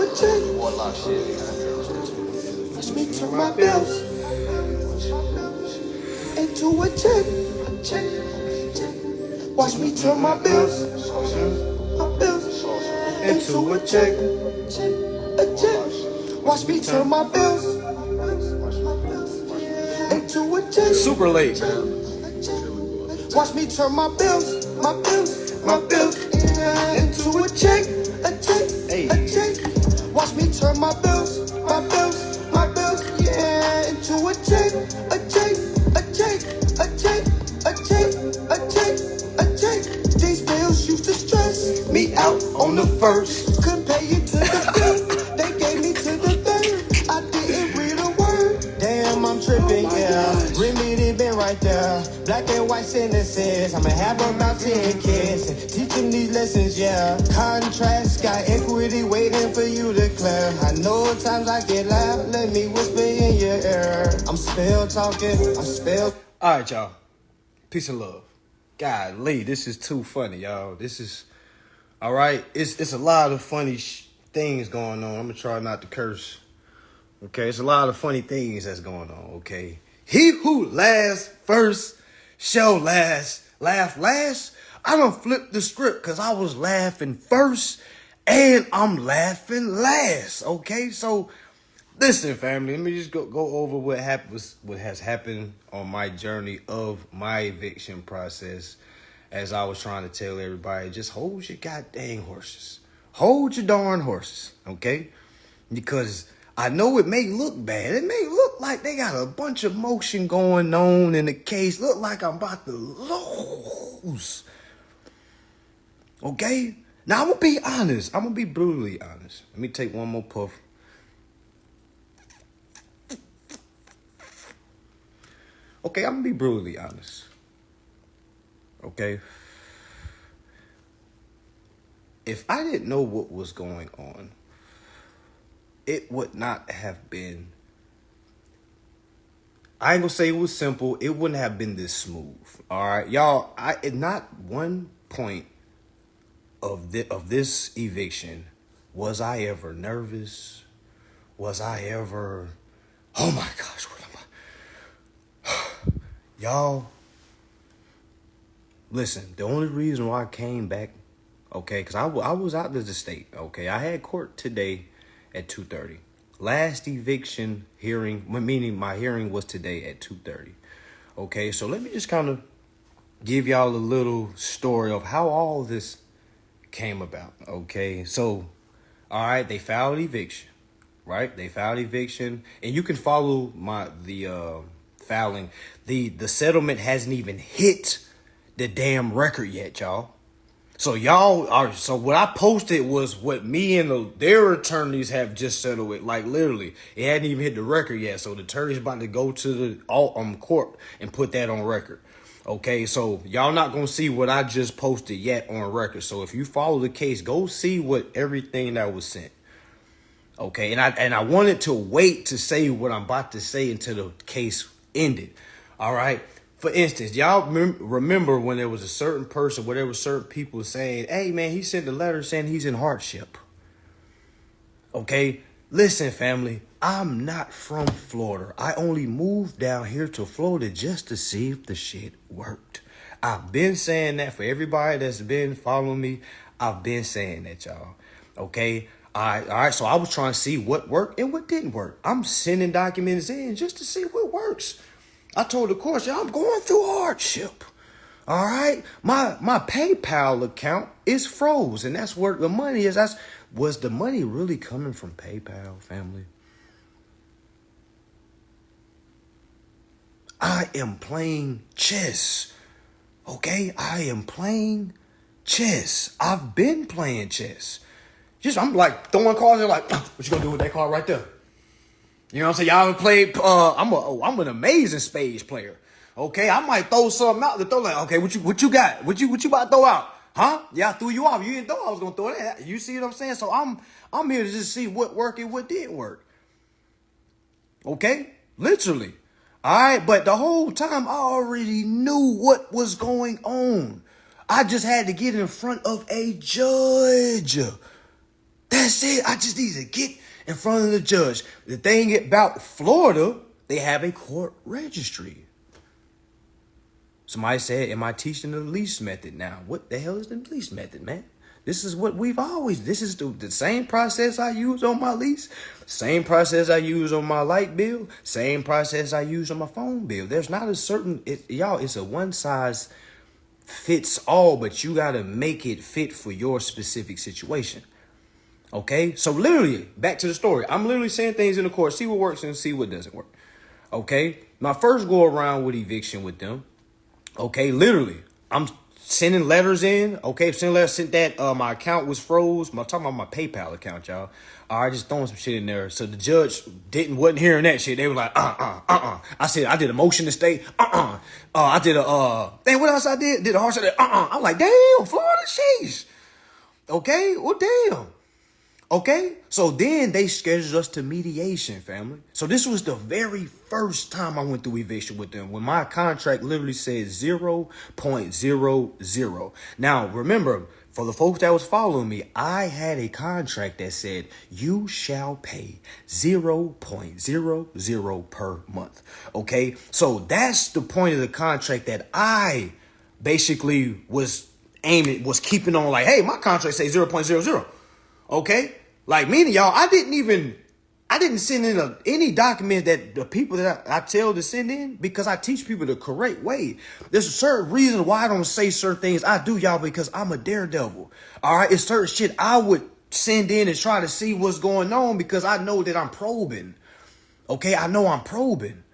a check. Watch me turn my bills into a check. Watch me turn my bills into a check. Watch me turn my bills into a check. Super late. Watch me turn my bills into a check, a check. Watch me turn my bills, yeah, into a check, a check. These bills used to stress me out on the first. Couldn't pay it to the fifth. They gave me to the third. I didn't read a word. Damn, I'm tripping, yeah. Remedy been right there. Black and white sentences. I'ma have about 10 kids and teach them these lessons, yeah. Contrast, got equity waiting for you to clear. I know times I get loud. Let me whisper in your ear. I'm spell talking. All right, y'all. Peace and love. Golly, this is too funny, y'all. This is all right. It's a lot of funny things going on. I'm gonna try not to curse. Okay, it's a lot of funny things that's going on. Okay, he who laughs first shall laugh last. I done flipped the script because I was laughing first and I'm laughing last. Okay, so listen, family. Let me just go over what has happened on my journey of my eviction process. As I was trying to tell everybody, just hold your goddamn horses. Hold your darn horses, okay? Because I know it may look bad. It may look like they got a bunch of motion going on in the case. Look like I'm about to lose. Okay? Now, I'm going to be honest. I'm going to be brutally honest. Let me take one more puff. Okay, I'm going to be brutally honest. Okay? If I didn't know what was going on, it would not have been, I ain't gonna say it was simple. It wouldn't have been this smooth. All right, y'all, at not one point of this eviction was I ever nervous. Was I ever, oh my gosh, what am I? Y'all, listen, the only reason why I came back, okay, because I was out of the state, okay? I had court today at 2:30. Last eviction hearing, meaning my hearing was today at 2:30. Okay, so let me just kind of give y'all a little story of how all this came about, okay? So, all right, they filed eviction, right? They filed eviction, and you can follow the filing. The settlement hasn't even hit the damn record yet, y'all. So so what I posted was what me and their attorneys have just settled with. Like literally, it hadn't even hit the record yet. So the attorney's about to go to the court and put that on record. Okay, so y'all not gonna see what I just posted yet on record. So if you follow the case, go see what everything that was sent. Okay, and I wanted to wait to say what I'm about to say until the case ended. All right. For instance, y'all remember when there was a certain person, where there were certain people saying, hey, man, he sent a letter saying he's in hardship. Okay, listen, family, I'm not from Florida. I only moved down here to Florida just to see if the shit worked. I've been saying that for everybody that's been following me. I've been saying that, y'all. Okay, all right. So I was trying to see what worked and what didn't work. I'm sending documents in just to see what works. I told the court, I'm going through hardship. All right. My PayPal account is froze. And that's where the money is. Was the money really coming from PayPal, family? I am playing chess. Okay? I am playing chess. I've been playing chess. I'm like throwing cards. They're like, what you gonna do with that card right there? You know what I'm saying? Y'all played, I'm an amazing spades player. Okay, I might throw something out to throw like, okay, what you got? What you about to throw out? Huh? Yeah, I threw you off. You didn't throw, I was gonna throw that. You see what I'm saying? So I'm here to just see what worked and what didn't work. Okay? Literally. All right, but the whole time I already knew what was going on. I just had to get in front of a judge That's it. I just need to get in front of the judge. The thing about Florida, they have a court registry. Somebody said, am I teaching the lease method now? What the hell is the lease method, man? This is what this is the same process I use on my lease, same process I use on my light bill, same process I use on my phone bill. There's not a certain, it's a one size fits all, but you got to make it fit for your specific situation. Okay, so literally, back to the story. I'm literally saying things in the court, see what works and see what doesn't work. Okay, my first go around with eviction with them. Okay, literally, I'm sending letters in. Okay, sending letters, sent that my account was froze. I'm talking about my PayPal account, y'all. All right, just throwing some shit in there. So the judge wasn't hearing that shit. They were like, I said, I did a motion to stay. I did dang, what else I did? Did a hard shit. I'm like, damn, Florida, sheesh. Okay, well, damn. Okay, so then they scheduled us to mediation, family. So this was the very first time I went through eviction with them, when my contract literally said 0.00. Now, remember, for the folks that was following me, I had a contract that said you shall pay 0.00 per month. Okay, so that's the point of the contract that I basically was keeping on, like, hey, my contract says 0.00. Okay. Like, meaning, y'all, I didn't send in any document that the people that I tell to send in, because I teach people the correct way. There's a certain reason why I don't say certain things I do, y'all, because I'm a daredevil. All right. It's certain shit I would send in and try to see what's going on, because I know that I'm probing. Okay. I know I'm probing.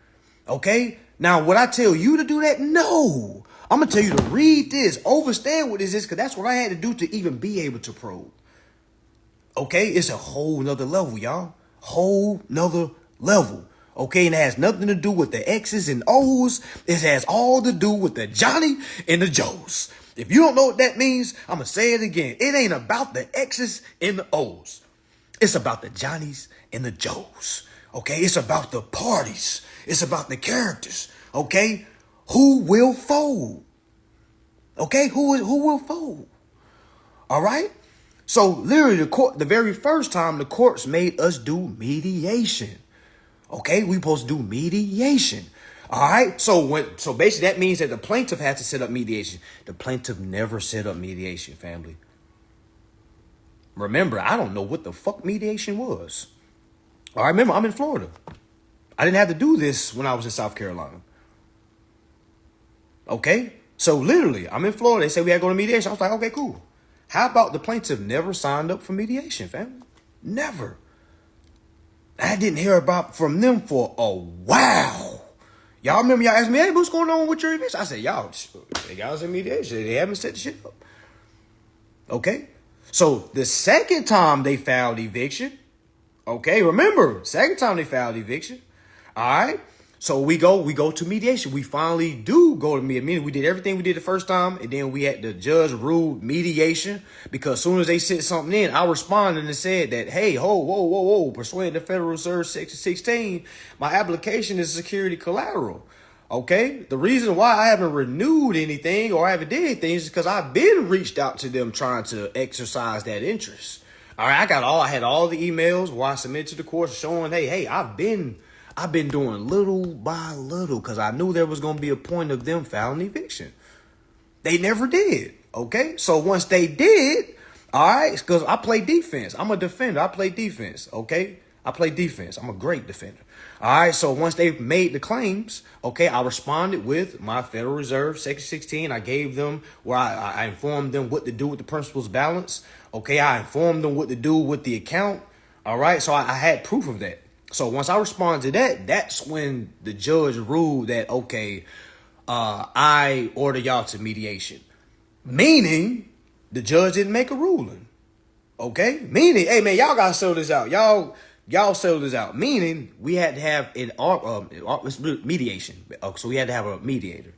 Okay. Now, would I tell you to do that? No. I'm going to tell you to read this, understand what this is, because that's what I had to do to even be able to probe. Okay, it's a whole nother level, y'all. Whole nother level. Okay, and it has nothing to do with the X's and O's. It has all to do with the Johnny and the Joes. If you don't know what that means, I'm going to say it again. It ain't about the X's and the O's. It's about the Johnnies and the Joes. Okay, it's about the parties. It's about the characters. Okay, who will fold? Okay, who will fold? All right. So literally the very first time the courts made us do mediation. Okay, we supposed to do mediation. All right. So basically that means that the plaintiff has to set up mediation. The plaintiff never set up mediation, family. Remember, I don't know what the fuck mediation was. All right, remember, I'm in Florida. I didn't have to do this when I was in South Carolina. Okay. So literally, I'm in Florida. They said we had to go to mediation. I was like, okay, cool. How about the plaintiff never signed up for mediation, family? Never. I didn't hear from them for a while. Y'all remember y'all asked me, hey, what's going on with your eviction? I said, y'all was in mediation. They haven't set the shit up. Okay. So the second time they filed eviction, okay, remember, second time they filed eviction. All right. So we go to mediation. We finally do go to mediation. We did everything we did the first time, and then we had the judge ruled mediation, because as soon as they sent something in, I responded and said that, hey, whoa, pursuant to Federal Reserve Section 16, my application is security collateral. Okay, the reason why I haven't renewed anything or I haven't did anything is because I've been reached out to them trying to exercise that interest. All right, I had all the emails where I submitted to the court showing, hey, I've been doing little by little, because I knew there was going to be a point of them filing eviction. They never did. Okay. So once they did, all right, because I play defense. I'm a defender. I play defense. Okay. I play defense. I'm a great defender. All right. So once they made the claims, okay, I responded with my Federal Reserve Section 16. I gave them where I informed them what to do with the principal's balance. Okay. I informed them what to do with the account. All right. So I had proof of that. So once I responded to that, that's when the judge ruled that, okay, I order y'all to mediation. Meaning the judge didn't make a ruling. Okay. Meaning, hey man, y'all gotta settle this out. Y'all settle this out. Meaning we had to have mediation. So we had to have a mediator.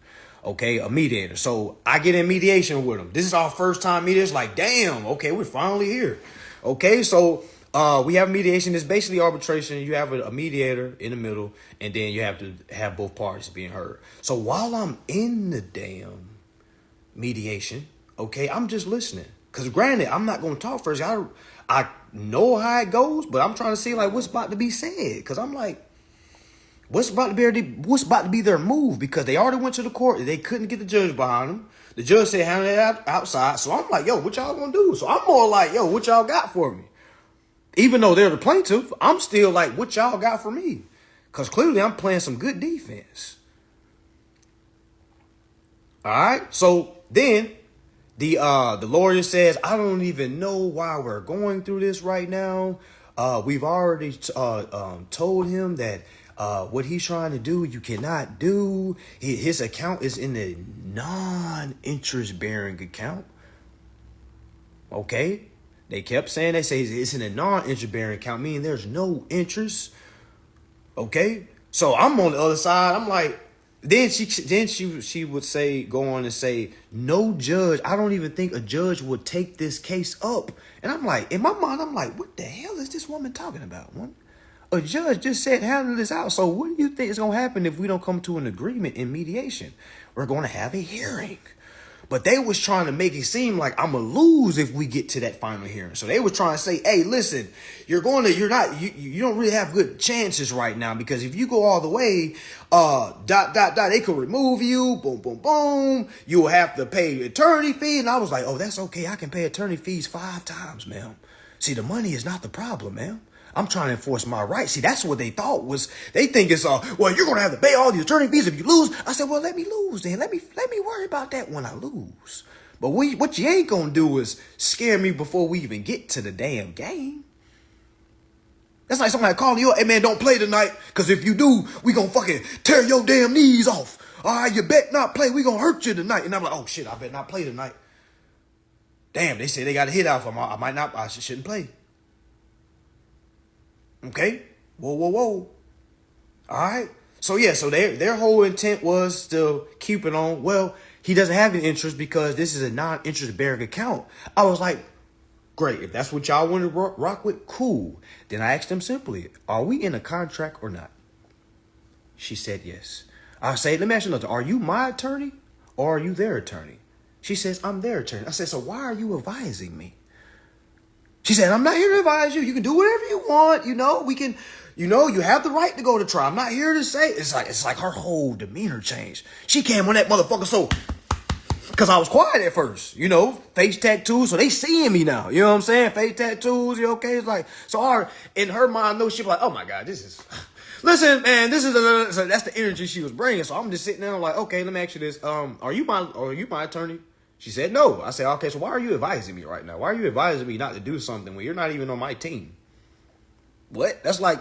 Okay. A mediator. So I get in mediation with them. This is our first time meeting. It's like, damn. Okay. We're finally here. Okay. So we have mediation. It's basically arbitration. You have a mediator in the middle, and then you have to have both parties being heard. So while I'm in the damn mediation, okay, I'm just listening. Because granted, I'm not going to talk first. know how it goes, but I'm trying to see like what's about to be said. Because I'm like, what's about to be their move? Because they already went to the court. They couldn't get the judge behind them. The judge said handle it outside. So I'm like, yo, what y'all gonna do? So I'm more like, yo, what y'all got for me? Even though they're the plaintiff, I'm still like, what y'all got for me? Because clearly I'm playing some good defense. All right. So then the lawyer says, I don't even know why we're going through this right now. We've already told him that what he's trying to do, you cannot do. His account is in the non-interest bearing account. Okay. They kept saying, they say it's in a non-interest bearing account, meaning there's no interest. Okay. So I'm on the other side. I'm like, then she would say, go on and say, no judge. I don't even think a judge would take this case up. And I'm like, in my mind, I'm like, what the hell is this woman talking about? A judge just said, handle this out. So what do you think is going to happen if we don't come to an agreement in mediation? We're going to have a hearing. But they was trying to make it seem like I'm going to lose if we get to that final hearing. So they were trying to say, hey, listen, you don't really have good chances right now, because if you go all the way, they could remove you, boom, boom, boom. You'll have to pay attorney fee. And I was like, oh, that's okay. I can pay attorney fees 5 times, ma'am. See, the money is not the problem, ma'am. I'm trying to enforce my rights. See, that's what they thought was, they think it's, well, you're going to have to pay all the attorney fees if you lose. I said, well, let me lose then. Let me worry about that when I lose. But what you ain't going to do is scare me before we even get to the damn game. That's like somebody calling you up, hey man, don't play tonight, because if you do, we going to fucking tear your damn knees off. All right, you bet not play. We going to hurt you tonight. And I'm like, oh shit, I bet not play tonight. Damn, they say they got a hit out for me. I shouldn't play. Okay. Whoa. All right. So yeah, so their whole intent was to keep it on. Well, he doesn't have an interest because this is a non-interest bearing account. I was like, great. If that's what y'all want to rock with, cool. Then I asked them simply, are we in a contract or not? She said yes. I say, let me ask you another. Are you my attorney or are you their attorney? She says, I'm their attorney. I said, so why are you advising me? She said, I'm not here to advise you. You can do whatever you want. You have the right to go to trial. I'm not here to say. It's like her whole demeanor changed. She came on that motherfucker so, because I was quiet at first, face tattoos. So they seeing me now. You know what I'm saying? Face tattoos. You okay? It's like, so in her mind, though, she was like, oh my God, listen, man, so that's the energy she was bringing. So I'm just sitting there like, okay, let me ask you this. Are you my attorney? She said no. I said, okay, so why are you advising me right now? Why are you advising me not to do something when you're not even on my team? What? That's like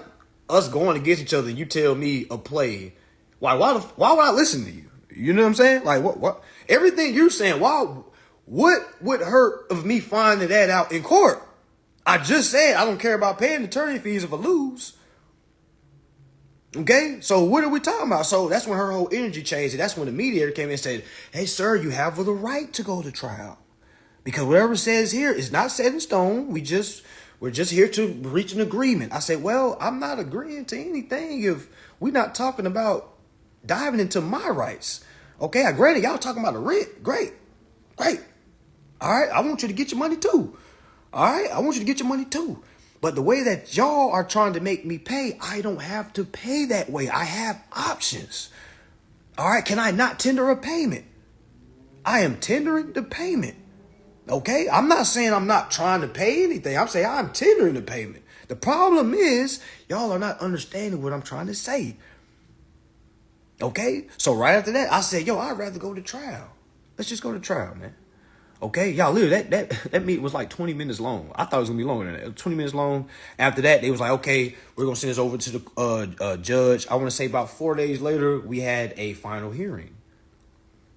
us going against each other and you tell me a play. Why would I listen to you? You know what I'm saying? Like what? Everything you're saying, what would hurt of me finding that out in court? I just said I don't care about paying attorney fees if I lose. Okay, so what are we talking about? So that's when her whole energy changed. And that's when the mediator came in and said, hey, sir, you have the right to go to trial. Because whatever it says here is not set in stone. We're just here to reach an agreement. I said, well, I'm not agreeing to anything if we're not talking about diving into my rights. Okay, I granted y'all talking about the rent. Great. All right, I want you to get your money too. But the way that y'all are trying to make me pay, I don't have to pay that way. I have options. All right. Can I not tender a payment? I am tendering the payment. Okay. I'm not saying I'm not trying to pay anything. I'm saying I'm tendering the payment. The problem is y'all are not understanding what I'm trying to say. Okay. So right after that, I said, yo, I'd rather go to trial. Let's just go to trial, man. Okay, y'all, literally, that meeting was like 20 minutes long. I thought it was gonna be longer than that. It was 20 minutes long. After that, they was like, okay, we're gonna send this over to the judge. I want to say about 4 days later, we had a final hearing.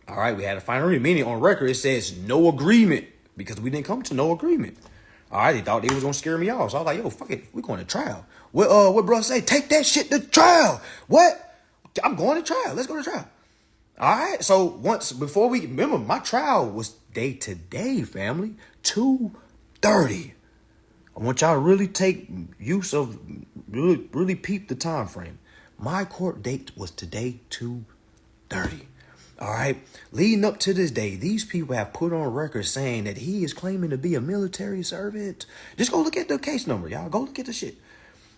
All right, we had a final hearing, meaning on record it says no agreement because we didn't come to no agreement. All right, they thought they was gonna scare me off, so I was like, yo, fuck it, we're going to trial. What bro say? Take that shit to trial. What? I'm going to trial. Let's go to trial. All right. So before we remember, my trial was day to day, family, 2:30. I want y'all to really take use of, really peep the time frame. My court date was today, 2:30. All right. Leading up to this day, these people have put on record saying that he is claiming to be a military servant. Just go look at the case number, y'all. Go look at the shit.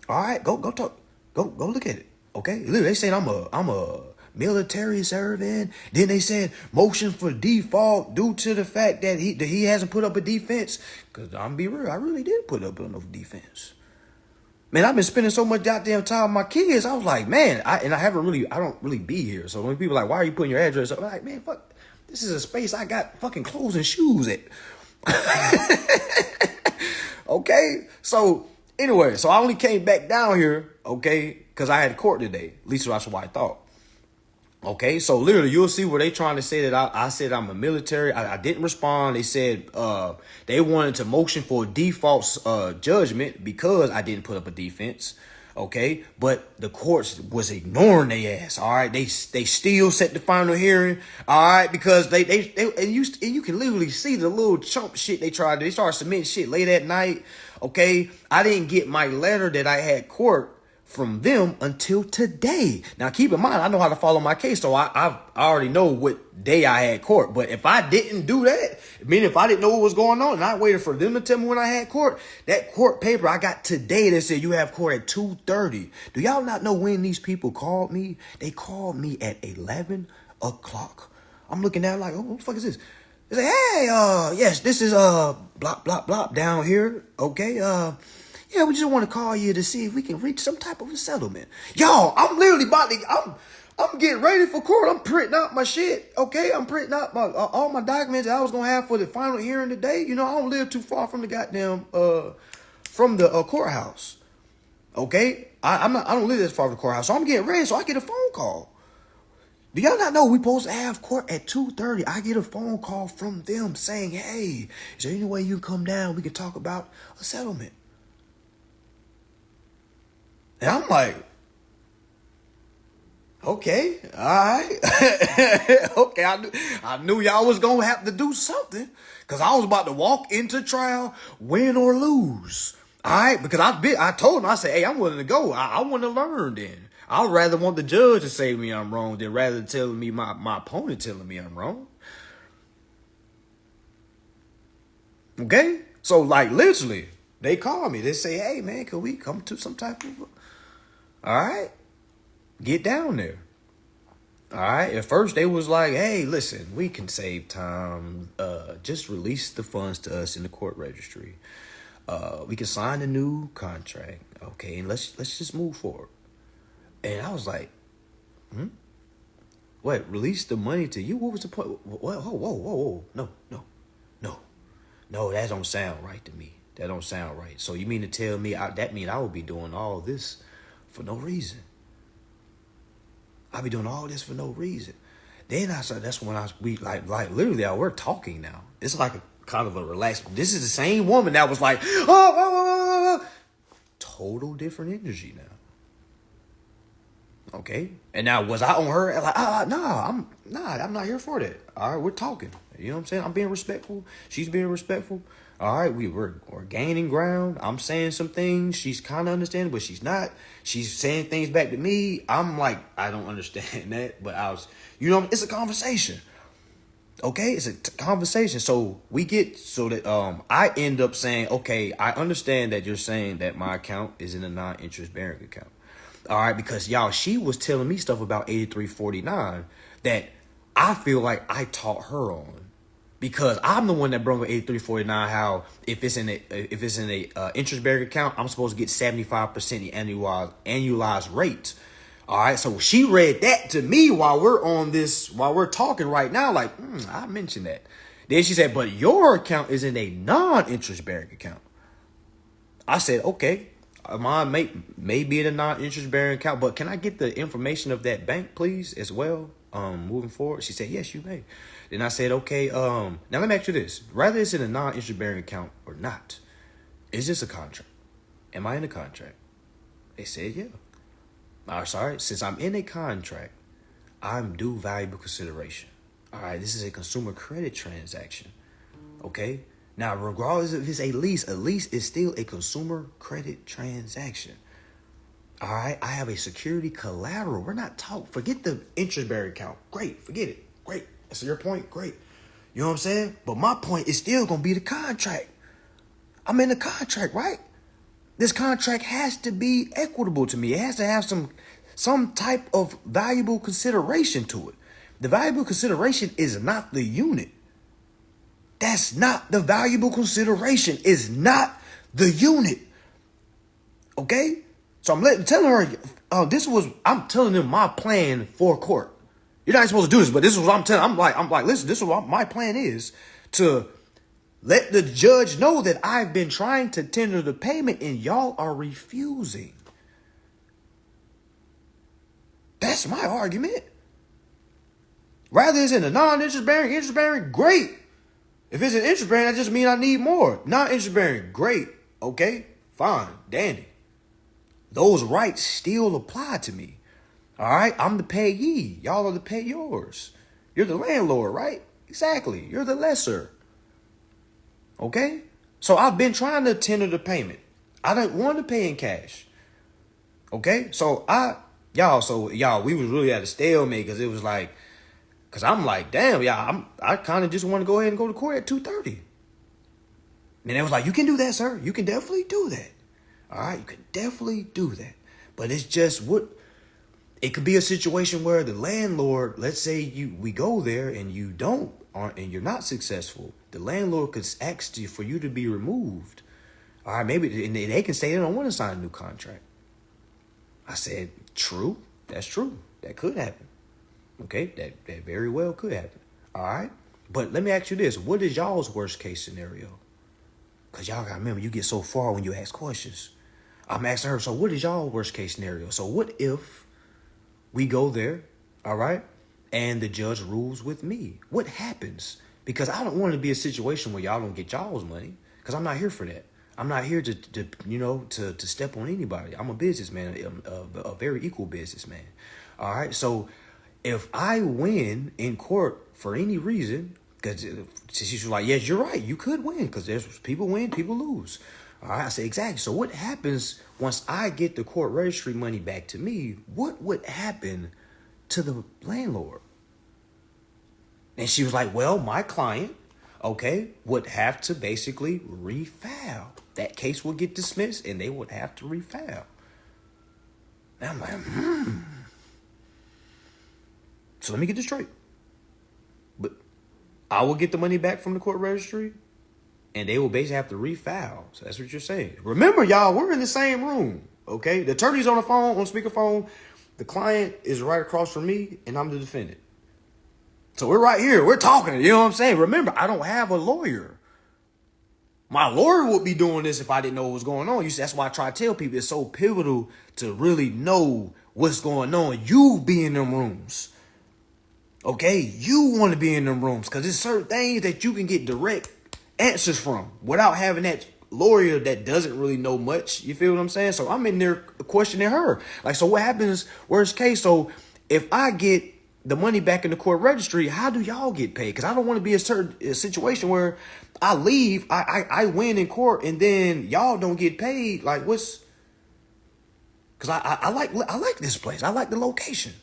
All right. Go talk. Go look at it. Okay. Literally, they saying I'm a military servant. Then they said motion for default due to the fact that he hasn't put up a defense. Cause I'm be real, I really did put up enough defense. Man, I've been spending so much goddamn time with my kids. I was like, man, I don't really be here. So when people are like, why are you putting your address up? I'm like, man, fuck, this is a space I got fucking clothes and shoes at. Okay, so anyway, so I only came back down here, okay, because I had court today. At least that's what I thought. Okay, so literally you'll see where they trying to say that I said I'm a military. I didn't respond. They said they wanted to motion for a default judgment because I didn't put up a defense. Okay, but the courts was ignoring their ass. All right, they still set the final hearing. All right, because they and you can literally see the little chump shit they tried. They started submitting shit late at night. Okay, I didn't get my letter that I had court from them until today. Now, keep in mind, I know how to follow my case, so I already know what day I had court. But if I didn't do that, meaning if I didn't know what was going on and I waited for them to tell me when I had court, that court paper I got today that said you have court at 2:30. Do y'all not know when these people called me? They called me at 11 o'clock. I'm looking at it like, oh, what the fuck is this? They say, hey, yes, this is blah, blah, blah down here. Okay, yeah, we just want to call you to see if we can reach some type of a settlement. Y'all, I'm literally about to, I'm getting ready for court. I'm printing out my shit, okay? I'm printing out my all my documents that I was going to have for the final hearing today. You know, I don't live too far from the goddamn, from the courthouse, okay? I don't live this far from the courthouse, so I'm getting ready, so I get a phone call. Do y'all not know we supposed to have court at 2:30? I get a phone call from them saying, hey, is there any way you can come down? We can talk about a settlement. And I'm like, okay, all right. Okay, I knew y'all was going to have to do something because I was about to walk into trial, win or lose. All right, because I told him, I said, hey, I'm willing to go. I want to learn then. I'd rather want the judge to say me I'm wrong than rather telling me my opponent telling me I'm wrong. Okay? So, like, literally, they call me. They say, hey, man, can we come to some type of... All right, get down there. All right. At first, they was like, hey, listen, we can save time. Just release the funds to us in the court registry. We can sign a new contract. Okay, and let's just move forward. And I was like, what? Release the money to you? What was the point? Whoa. No, that don't sound right to me. That don't sound right. So you mean to tell me that mean I would be doing all this for no reason? I be doing all this for no reason. Then I said, that's when we literally we're talking now. It's like a kind of a relaxed. This is the same woman that was like, total different energy now. Okay, and now was I on her like, I'm not here for that. All right, we're talking. You know what I'm saying? I'm being respectful. She's being respectful. All right, we're gaining ground. I'm saying some things. She's kind of understanding, but she's not. She's saying things back to me. I'm like, I don't understand that, but it's a conversation. Okay, it's a conversation. So I end up saying, okay, I understand that you're saying that my account is in a non-interest bearing account. All right, because y'all, she was telling me stuff about 8349 that I feel like I taught her on. Because I'm the one that brought up 8349 how if it's in a interest bearing account, I'm supposed to get 75% the annualized rate. All right, so she read that to me while we're talking right now. Like, I mentioned that. Then she said, but your account is in a non-interest bearing account. I said, okay, mine may be in a non-interest bearing account, but can I get the information of that bank, please, as well? Moving forward. She said, yes, you may. Then I said, okay, now let me ask you this. Whether it's in a non-interest bearing account or not, is this a contract? Am I in a contract? They said, yeah. All right, sorry. Since I'm in a contract, I'm due valuable consideration. All right, this is a consumer credit transaction. Okay? Now, regardless if it's a lease is still a consumer credit transaction. All right, I have a security collateral. We're not talking. Forget the interest bearing account. Great, forget it. Great. That's your point. Great. You know what I'm saying? But my point is still going to be the contract. I'm in the contract, right? This contract has to be equitable to me. It has to have some type of valuable consideration to it. The valuable consideration is not the unit. That's not the valuable consideration. It's not the unit. Okay? So I'm telling her, I'm telling them my plan for court. You're not supposed to do this, but this is what I'm telling. I'm like, listen, this is what my plan is, to let the judge know that I've been trying to tender the payment and y'all are refusing. That's my argument. Rather it's in a non-interest bearing, interest bearing, great. If it's an interest bearing, that just means I need more. Non-interest bearing, great. Okay, fine, dandy. Those rights still apply to me. All right, I'm the payee. Y'all are the payors. You're the landlord, right? Exactly. You're the lessor. Okay? So I've been trying to tender the payment. I don't want to pay in cash. Okay? So y'all, we was really at a stalemate because it was like, because I'm like, damn, y'all, I kind of just want to go ahead and go to court at 2:30. And they was like, you can do that, sir. You can definitely do that. All right? You can definitely do that. But it's just it could be a situation where the landlord, let's say we go there and and you're not successful. The landlord could ask for you to be removed. All right, maybe, and they can say they don't want to sign a new contract. I said, true. That's true. That could happen. Okay, that very well could happen. All right, but let me ask you this: what is y'all's worst case scenario? Because y'all gotta remember, you get so far when you ask questions. I'm asking her, so what is y'all worst case scenario? So what if we go there, all right, and the judge rules with me? What happens? Because I don't want to be a situation where y'all don't get y'all's money, because I'm not here for that. I'm not here to step on anybody. I'm a businessman, a very equal businessman. All right, so if I win in court for any reason, because she's like, yes, you're right, you could win, because there's people win, people lose. All right, I say, exactly. So what happens once I get the court registry money back to me? What would happen to the landlord? And she was like, well, my client, okay, would have to basically refile. That case would get dismissed and they would have to refile. And I'm like, So let me get this straight. But I will get the money back from the court registry and they will basically have to refile. So that's what you're saying. Remember, y'all, we're in the same room, okay? The attorney's on the phone, on speakerphone. The client is right across from me and I'm the defendant. So we're right here. We're talking. You know what I'm saying? Remember, I don't have a lawyer. My lawyer would be doing this if I didn't know what was going on. That's why I try to tell people it's so pivotal to really know what's going on. You be in them rooms. Okay? You want to be in them rooms because there's certain things that you can get direct answers from without having that lawyer that doesn't really know much. You feel what I'm saying? So I'm in there questioning her. Like, so what happens, worst case? So if I get the money back in the court registry, how do y'all get paid? Because I don't want to be a situation where I leave, I win in court, and then y'all don't get paid. Like, what's? Because I like this place. I like the location.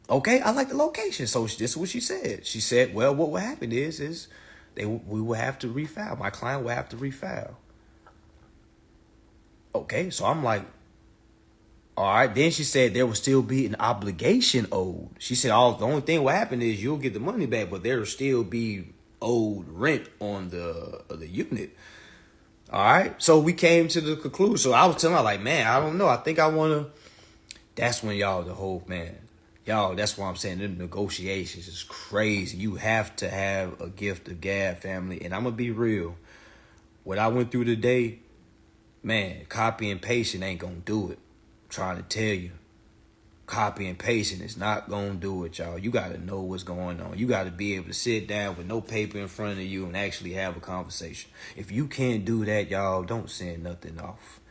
Okay, I like the location. So this is what she said. She said, well, what will happen is we will have to refile. My client will have to refile. Okay, so I'm like, all right. Then she said there will still be an obligation owed. She said the only thing will happen is you'll get the money back, but there will still be owed rent on the unit. All right. So we came to the conclusion. So I was telling her, like, man, I don't know. I think I want to. That's when y'all, that's why I'm saying the negotiations is crazy. You have to have a gift of gab, family. And I'm going to be real. What I went through today, man, copy and pasting ain't going to do it. Trying to tell you, copy and pasting is not gonna do it, y'all. You gotta know what's going on. You gotta be able to sit down with no paper in front of you and actually have a conversation. If you can't do that, y'all, don't send nothing off.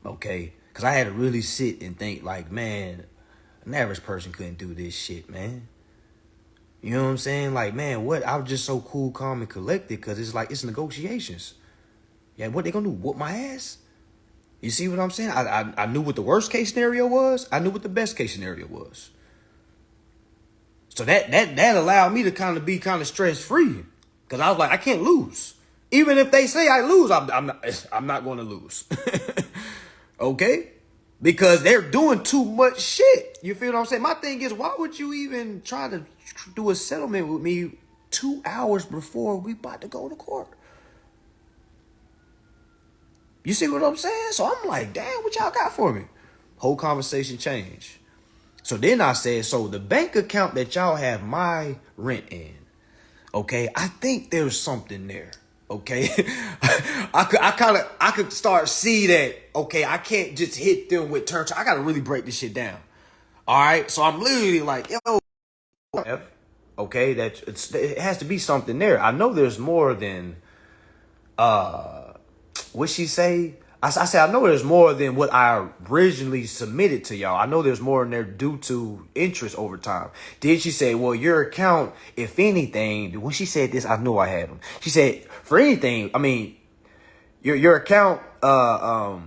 Okay? Because I had to really sit and think like, man, an average person couldn't do this shit, man. You know what I'm saying? Like, man, what? I was just so cool, calm, and collected because it's like, it's negotiations. Yeah, what they gonna do? Whoop my ass? You see what I'm saying? I knew what the worst case scenario was. I knew what the best case scenario was. So that allowed me to kind of be kind of stress free, because I was like, I can't lose. Even if they say I lose, I'm not going to lose. Okay? Because they're doing too much shit. You feel what I'm saying? My thing is, why would you even try to do a settlement with me 2 hours before we about to go to court? You see what I'm saying? So I'm like, damn, what y'all got for me? Whole conversation changed. So then I said, so the bank account that y'all have my rent in, okay, I think there's something there. Okay, I could start see that. Okay, I can't just hit them with terms. I gotta really break this shit down. All right, so I'm literally like, yo, okay, it has to be something there. I know there's more than what she say. I said, I know there's more than what I originally submitted to y'all. I know there's more in there due to interest over time. Then she said, well, your account, if anything, when she said this, I knew I had them. She said, for anything, I mean, your account, 5%,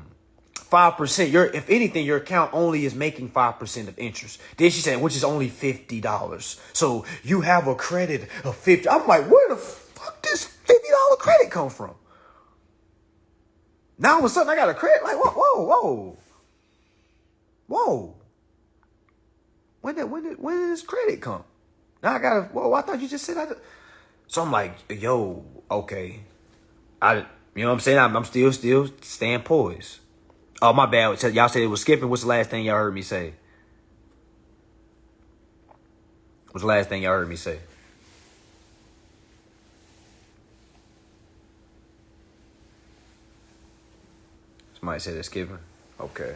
if anything, your account only is making 5% of interest. Then she said, which is only $50. So you have a credit of 50. I'm like, where the fuck does $50 credit come from? Now all of a sudden I got a credit. Like, whoa. When did this credit come? Now I gotta, whoa, I thought you just said I did. So I'm like, yo, okay. You know what I'm saying? I'm still staying poised. Oh, my bad. Y'all said it was skipping. What's the last thing y'all heard me say? What's the last thing y'all heard me say? Somebody said it's skipping. Okay.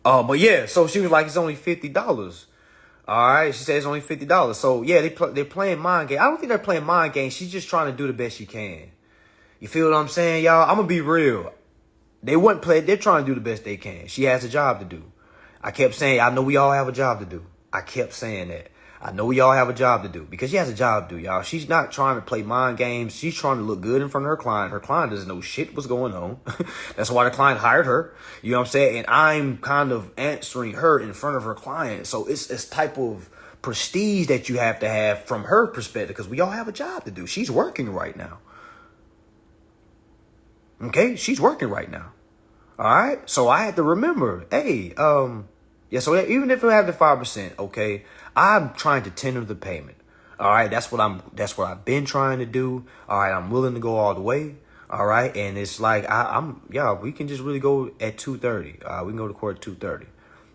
Oh, but yeah. So she was like, it's only $50. All right. She said it's only $50. So yeah, they're playing mind games. I don't think they're playing mind games. She's just trying to do the best she can. You feel what I'm saying, y'all? I'm gonna be real. They wouldn't play. They're trying to do the best they can. She has a job to do. I kept saying, I know we all have a job to do. I kept saying that. I know we all have a job to do, because she has a job to do, y'all. She's not trying to play mind games. She's trying to look good in front of her client. Her client doesn't know shit what's going on. That's why the client hired her. You know what I'm saying? And I'm kind of answering her in front of her client. So it's this type of prestige that you have to have from her perspective, because we all have a job to do. She's working right now. Okay? She's working right now. All right? So I had to remember, hey, yeah, so even if we have the 5%, okay, I'm trying to tender the payment. All right, that's what I've been trying to do. All right, I'm willing to go all the way. All right, and it's like we can just really go at 2:30. We can go to court at 2:30.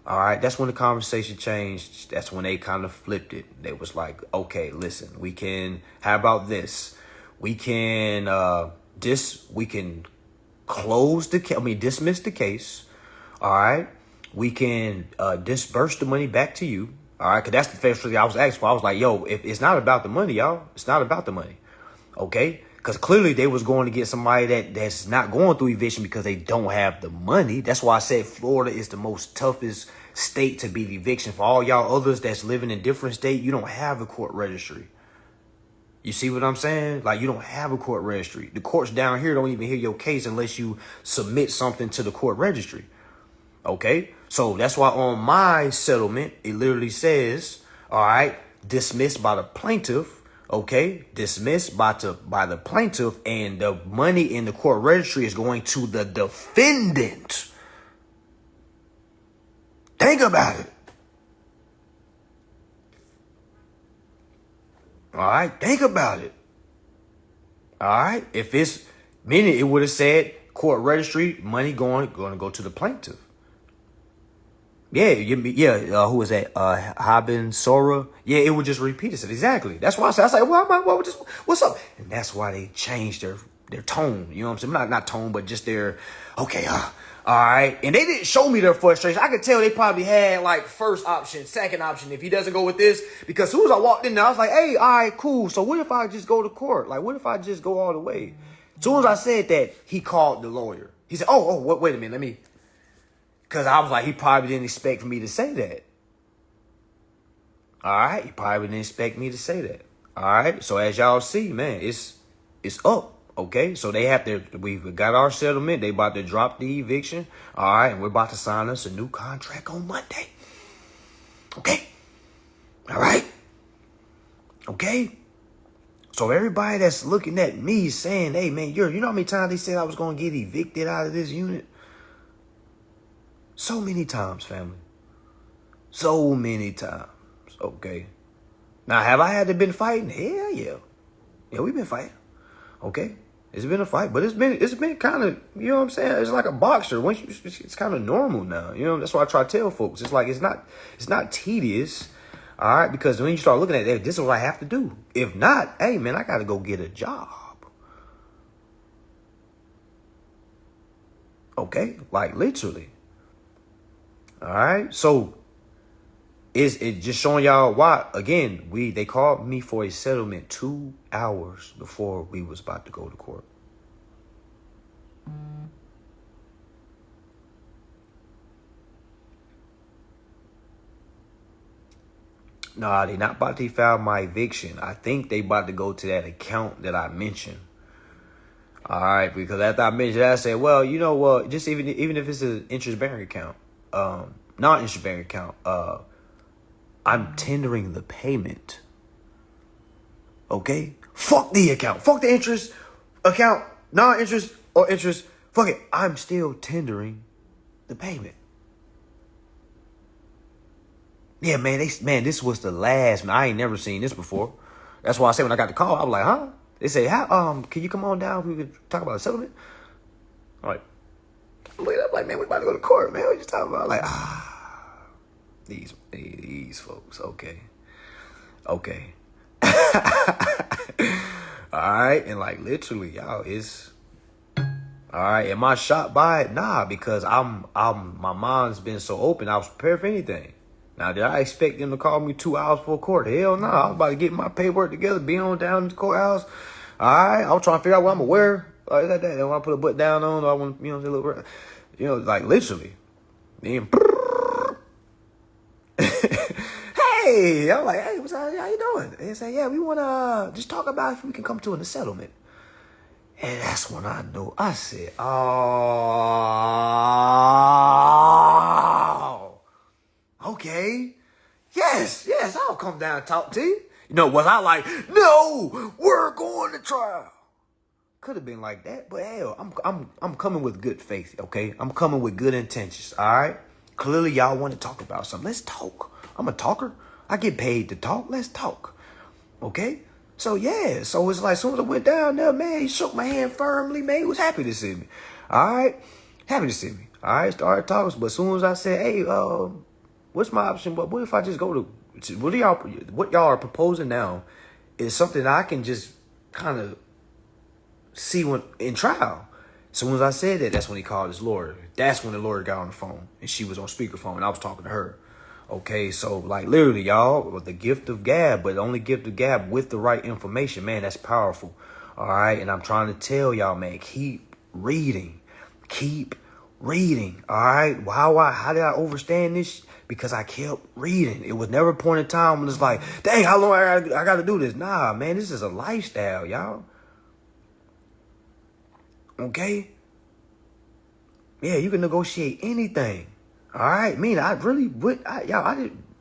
All right, that's when the conversation changed. That's when they kind of flipped it. They was like, okay, listen, how about this? We can dismiss the case. All right. We can disperse the money back to you. All right. Because that's the first thing I was asking for. I was like, yo, if it's not about the money, y'all. It's not about the money. Okay. Because clearly they was going to get somebody that's not going through eviction because they don't have the money. That's why I said Florida is the most toughest state to beat eviction. For all y'all others that's living in different states, you don't have a court registry. You see what I'm saying? Like, you don't have a court registry. The courts down here don't even hear your case unless you submit something to the court registry. Okay? So that's why on my settlement, it literally says, all right, dismissed by the plaintiff. Okay? Dismissed by the plaintiff, and the money in the court registry is going to the defendant. Think about it. All right, think about it. All right, if it's meaning, it would have said court registry, money going to go to the plaintiff. Yeah. Who was that? Haben Sora. Yeah, it would just repeat itself. Exactly. That's why I said, what's up? And that's why they changed their tone. You know what I'm saying? Not tone, but just their okay. All right. And they didn't show me their frustration. I could tell they probably had like first option, second option. If he doesn't go with this, because as soon as I walked in there, I was like, hey, all right, cool. So what if I just go to court? Like, what if I just go all the way? As soon as I said that, he called the lawyer. He said, wait a minute. Because I was like, he probably didn't expect for me to say that. All right. He probably didn't expect me to say that. All right. So as y'all see, man, it's up. Okay, so we've got our settlement. They about to drop the eviction. All right, and we're about to sign us a new contract on Monday. Okay, all right. Okay? So everybody that's looking at me saying, hey, man, you know how many times they said I was going to get evicted out of this unit? So many times, family. So many times. Okay? Now, have I had to been fighting? Hell yeah. Yeah, we've been fighting. Okay? It's been a fight, but it's been kind of, you know what I'm saying? It's like a boxer. Once it's kind of normal now. You know, that's why I try to tell folks. It's like it's not tedious. All right, because when you start looking at it, this is what I have to do. If not, hey man, I gotta go get a job. Okay, like literally. All right, so is it just showing y'all why? Again, they called me for a settlement 2 hours before we was about to go to court. Nah, they not about to file my eviction. I think they about to go to that account that I mentioned. All right, because after I mentioned that, I said, well, you know what? Just even if it's an interest-bearing account, non-interest-bearing account, I'm tendering the payment. Okay? Fuck the account. Fuck the interest account, non-interest or interest. Fuck it. I'm still tendering the payment. Yeah, man, this was the last, man. I ain't never seen this before. That's why I said when I got the call, I was like, huh? They say, how, can you come on down? We could talk about a settlement. I'm like, man, we about to go to court, man. What you talking about? Like, these folks, okay. All right, and like literally, y'all, it's all right. Am I shocked by it? Nah, because my mind's been so open. I was prepared for anything. Now, did I expect them to call me 2 hours before court? Hell no. I was about to get my paperwork together, be on down to the courthouse. All right. I was trying to figure out what I'm going to wear. Like that. I want to put a butt down on. I want, you know, like literally. Then, hey, I'm like, hey, how you doing? And they say, yeah, we want to just talk about if we can come to a settlement. And that's when I knew. I said, oh. Okay. Yes, I'll come down and talk to you. You know, was I like, no, we're going to trial? Could have been like that, but hell, I'm coming with good faith, okay? I'm coming with good intentions, all right? Clearly, y'all want to talk about something. Let's talk. I'm a talker. I get paid to talk. Let's talk, okay? So, yeah, so it's like, as soon as I went down there, man, he shook my hand firmly, man. He was happy to see me, all right? Happy to see me, all right? Started talking, but as soon as I said, hey, what's my option? But what if I just go to what y'all are proposing now is something I can just kind of see when in trial. As soon as I said that, that's when he called his lawyer. That's when the lawyer got on the phone and she was on speakerphone and I was talking to her. Okay, so like literally, y'all, with the gift of gab, but only gift of gab with the right information, man, that's powerful. All right, and I'm trying to tell y'all, man, keep reading. All right, how did I understand this? Because I kept reading. It was never a point in time when it's like, dang, how long I got to do this? Nah, man, this is a lifestyle, y'all. Okay? Yeah, you can negotiate anything. All right? I really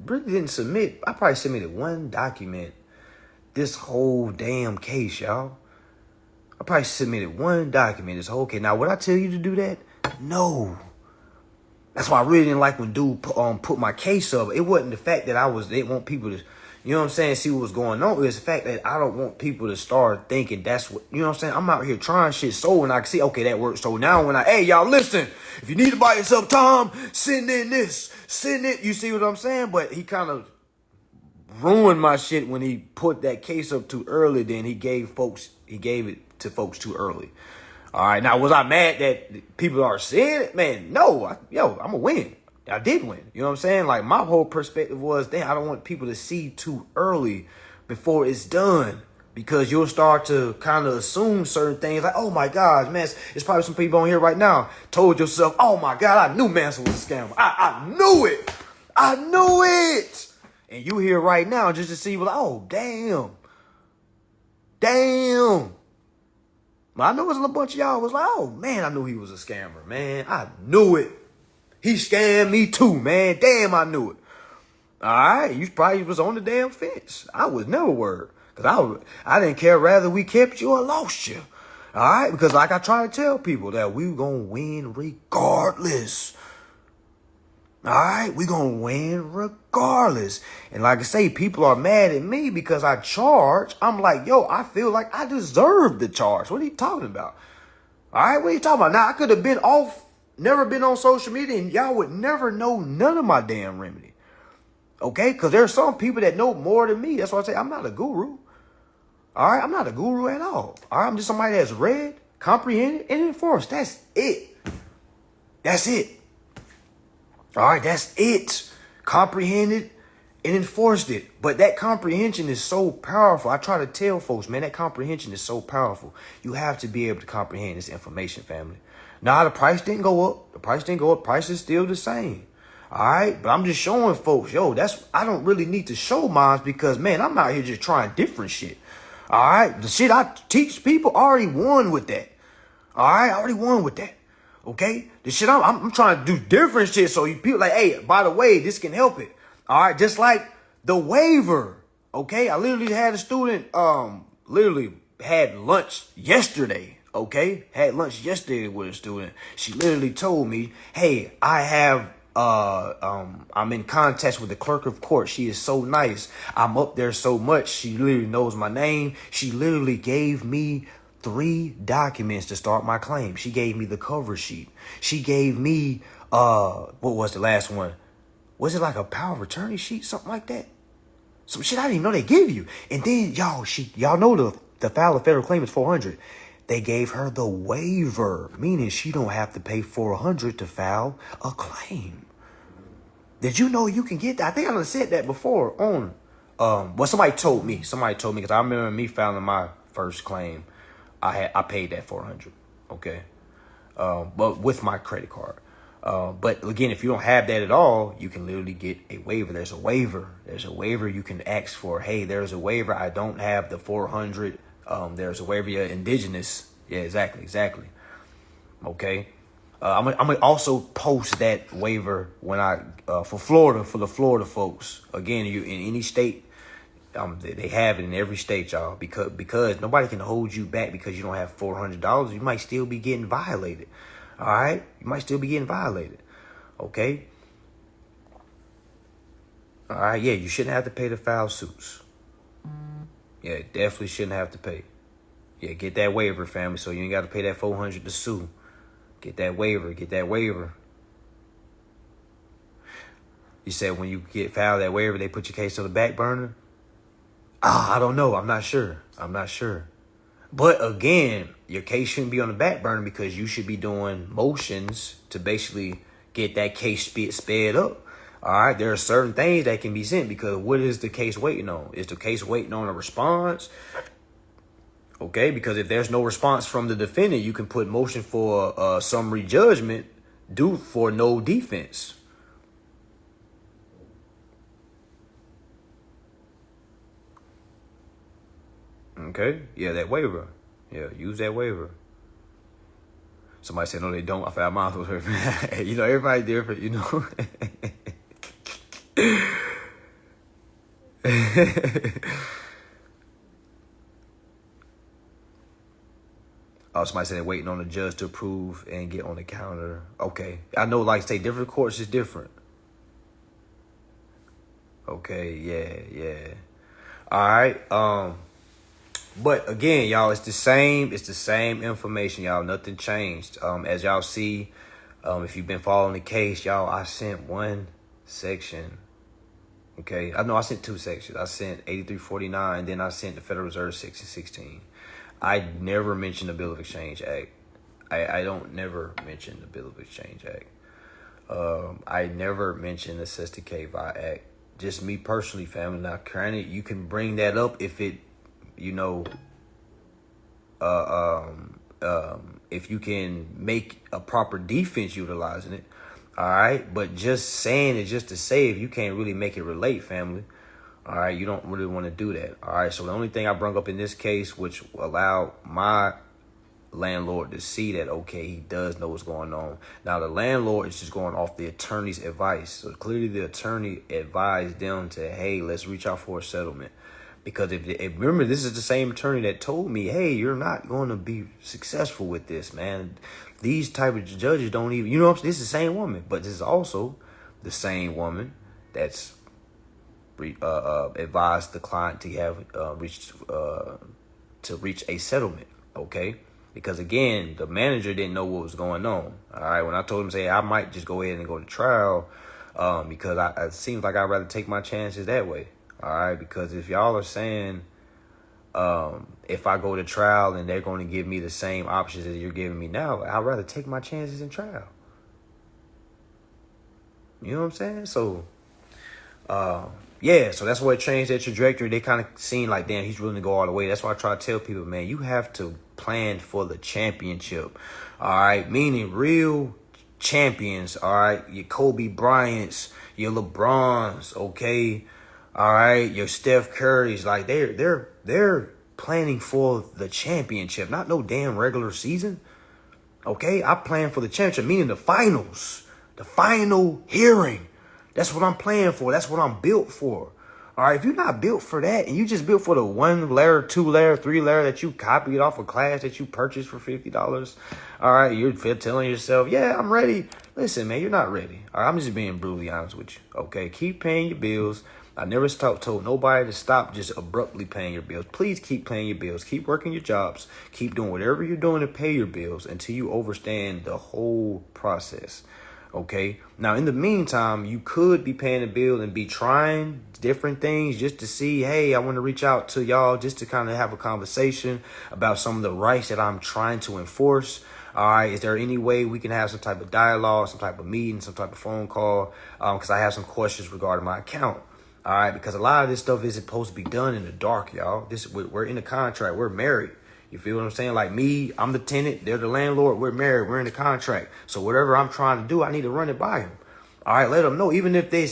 didn't submit. I probably submitted one document this whole damn case, y'all. I probably submitted one document this whole case. Now, would I tell you to do that? No. That's why I really didn't like when dude put my case up. It wasn't the fact that they want people to, you know what I'm saying, see what was going on. It was the fact that I don't want people to start thinking that's what, you know what I'm saying? I'm out here trying shit so when I can see, okay, that works. So now when hey, y'all listen, if you need to buy yourself time, send in this, you see what I'm saying? But he kind of ruined my shit when he put that case up too early. Then he gave it to folks too early. All right, now, was I mad that people are seeing it? Man, no. I'm going to win. I did win. You know what I'm saying? Like, my whole perspective was, I don't want people to see too early before it's done. Because you'll start to kind of assume certain things. Like, oh, my gosh, man, it's probably some people on here right now told yourself, oh, my God, I knew Mansa was a scammer. I knew it. And you here right now just to see, like, oh, damn. I know a bunch of y'all was like, oh, man, I knew he was a scammer, man. I knew it. He scammed me too, man. Damn, I knew it. All right, you probably was on the damn fence. I was never worried because I didn't care whether we kept you or lost you. All right, because like I try to tell people that we gonna win regardless. All right, we gonna win regardless. And like I say, people are mad at me because I charge. I'm like, yo, I feel like I deserve the charge. What are you talking about? All right, what are you talking about? Now, I could have been off, never been on social media, and y'all would never know none of my damn remedy. Okay? Because there are some people that know more than me. That's why I say I'm not a guru. All right? I'm not a guru at all. All right? I'm just somebody that's read, comprehended, and enforced. That's it. That's it. All right? That's it. Comprehended and enforced it. But that comprehension is so powerful. I try to tell folks, man, that comprehension is so powerful. You have to be able to comprehend this information, family. Now, the price didn't go up. The price didn't go up. Price is still the same. All right. But I'm just showing folks, yo, I don't really need to show mine because, man, I'm out here just trying different shit. All right. The shit I teach people already won with that. All right. I already won with that. Okay. The shit I'm trying to do different shit. So you people like, hey, by the way, this can help it. All right. Just like the waiver. Okay. I literally had a student, literally had lunch yesterday. Okay. Had lunch yesterday with a student. She literally told me, hey, I'm in contact with the clerk of court. She is so nice. I'm up there so much. She literally knows my name. She literally gave me 3 documents to start my claim. She gave me the cover sheet. She gave me, what was the last one? Was it like a power of attorney sheet? Something like that. Some shit I didn't even know they give you. And then y'all know the file of federal claim is $400. They gave her the waiver, meaning she don't have to pay $400 to file a claim. Did you know you can get that? I think I done said that before on, well, somebody told me because I remember me filing my first claim. I paid that $400. Okay. But with my credit card. But again, if you don't have that at all, you can literally get a waiver. There's a waiver you can ask for. Hey, there's a waiver. I don't have the 400. There's a waiver. You're indigenous. Yeah, exactly. Okay. I'm gonna also post that waiver when for the Florida folks. Again, you in any state, they have it in every state, y'all. Because nobody can hold you back because you don't have $400. You might still be getting violated. All right, you might still be getting violated. Okay. All right, yeah, you shouldn't have to pay to file suits. Yeah, definitely shouldn't have to pay. Yeah, get that waiver, family, so you ain't got to pay that $400 to sue. Get that waiver. You said when you filed that waiver, they put your case on the back burner? I don't know. I'm not sure. But again, your case shouldn't be on the back burner because you should be doing motions to basically get that case sped up. All right. There are certain things that can be sent because what is the case waiting on? Is the case waiting on a response? Okay, because if there's no response from the defendant, you can put motion for summary judgment due for no defense. Okay, yeah, that waiver. Yeah, use that waiver. Somebody said, no, they don't. I found mine was different. You know, everybody different, you know. Somebody said they're waiting on the judge to approve and get on the counter. Okay. I know, like, say, different courts is different. Okay, yeah. All right. But again, y'all, it's the same information, y'all. Nothing changed. As y'all see, if you've been following the case, y'all, I sent one section. Okay. I know I sent 2 sections. I sent 8349, then I sent the Federal Reserve Section 16. I never mentioned the Bill of Exchange Act. I don't never mention the Bill of Exchange Act. I never mentioned the Sesticate Act. Just me personally, family. Now, granted, you can bring that up if it, you know, if you can make a proper defense utilizing it. All right. But just saying it just to say, if you can't really make it relate, family. All right, you don't really want to do that. All right, so the only thing I brought up in this case, which allowed my landlord to see that, okay, he does know what's going on. Now, the landlord is just going off the attorney's advice. So clearly the attorney advised them to, hey, let's reach out for a settlement. Because if remember, this is the same attorney that told me, hey, you're not going to be successful with this, man. These type of judges don't even, you know what I'm saying? This is the same woman, but this is also the same woman that's advised the client to have reach a settlement, okay? Because again, the manager didn't know what was going on. All right, when I told him, say I might just go ahead and go to trial, because it seems like I'd rather take my chances that way. All right, because if y'all are saying if I go to trial and they're going to give me the same options that you're giving me now, I'd rather take my chances in trial. You know what I'm saying? So, yeah, so that's what changed their trajectory. They kind of seen like, damn, he's willing to go all the way. That's why I try to tell people, man, you have to plan for the championship. All right, meaning real champions. All right, your Kobe Bryants, your LeBrons, okay. All right, your Steph Curry's, like they're planning for the championship, not no damn regular season. Okay, I plan for the championship, meaning the finals, the final hearing. That's what I'm playing for. That's what I'm built for. All right, if you're not built for that and you just built for the 1 layer, 2 layer, 3 layer that you copied off a class that you purchased for $50, all right, you're telling yourself, yeah, I'm ready. Listen, man, you're not ready. All right, I'm just being brutally honest with you. Okay, keep paying your bills. I never told nobody to stop just abruptly paying your bills. Please keep paying your bills. Keep working your jobs. Keep doing whatever you're doing to pay your bills until you understand the whole process. Okay. Now, in the meantime, you could be paying a bill and be trying different things just to see, hey, I want to reach out to y'all just to kind of have a conversation about some of the rights that I'm trying to enforce. All right. Is there any way we can have some type of dialogue, some type of meeting, some type of phone call? Because I have some questions regarding my account. All right, because a lot of this stuff isn't supposed to be done in the dark, y'all. We're in a contract. We're married. You feel what I'm saying? Like me, I'm the tenant. They're the landlord. We're married. We're in a contract. So whatever I'm trying to do, I need to run it by him. All right, let them know. Even if they're